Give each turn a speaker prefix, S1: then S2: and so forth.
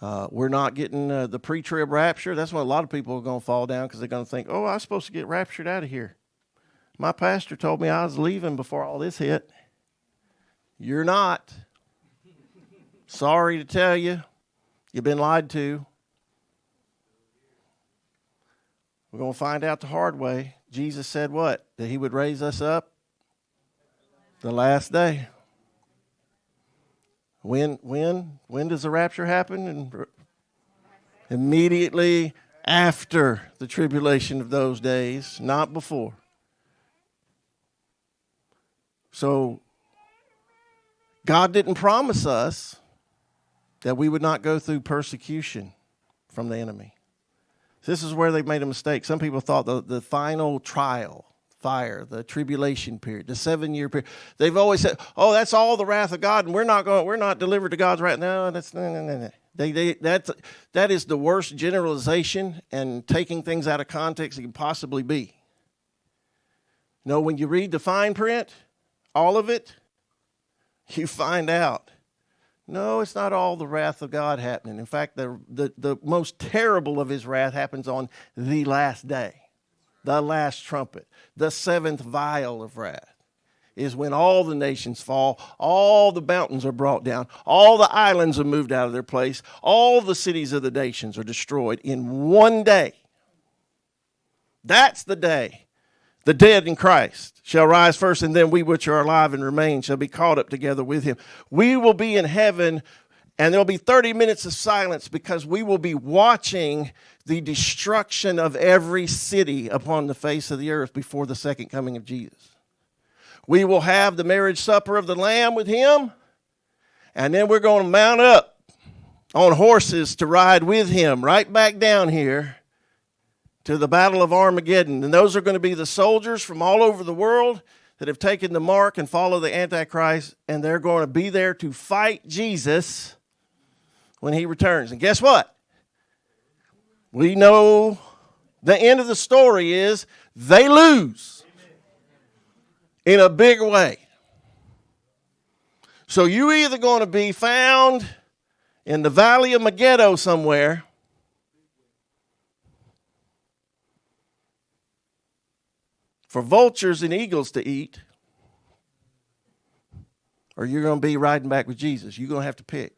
S1: We're not getting the pre-trib rapture. That's when a lot of people are going to fall down because they're going to think, oh, I was supposed to get raptured out of here. My pastor told me I was leaving before all this hit. You're not. Sorry to tell you. You've been lied to. We're going to find out the hard way. Jesus said what? That he would raise us up the last day. When does the rapture happen? And immediately after the tribulation of those days, not before. So God didn't promise us that we would not go through persecution from the enemy. This is where they made a mistake. Some people thought the final trial, fire, the tribulation period, the 7-year period. They've always said, "Oh, that's all the wrath of God, and we're not delivered to God's wrath." No. That is the worst generalization and taking things out of context it can possibly be. No, when you read the fine print, all of it, you find out. No, it's not all the wrath of God happening. In fact, the most terrible of his wrath happens on the last day, the last trumpet, the 7th vial of wrath is when all the nations fall, all the mountains are brought down, all the islands are moved out of their place, all the cities of the nations are destroyed in one day. That's the day. The dead in Christ shall rise first, and then we which are alive and remain shall be caught up together with him. We will be in heaven, and there will be 30 minutes of silence because we will be watching the destruction of every city upon the face of the earth before the second coming of Jesus. We will have the marriage supper of the Lamb with him, and then we're going to mount up on horses to ride with him right back down here to the Battle of Armageddon. And those are going to be the soldiers from all over the world that have taken the mark and follow the Antichrist, and they're going to be there to fight Jesus when he returns. And guess what? We know the end of the story is they lose in a big way. So you're either going to be found in the valley of Megiddo somewhere, for vultures and eagles to eat, or you're going to be riding back with Jesus. You're going to have to pick.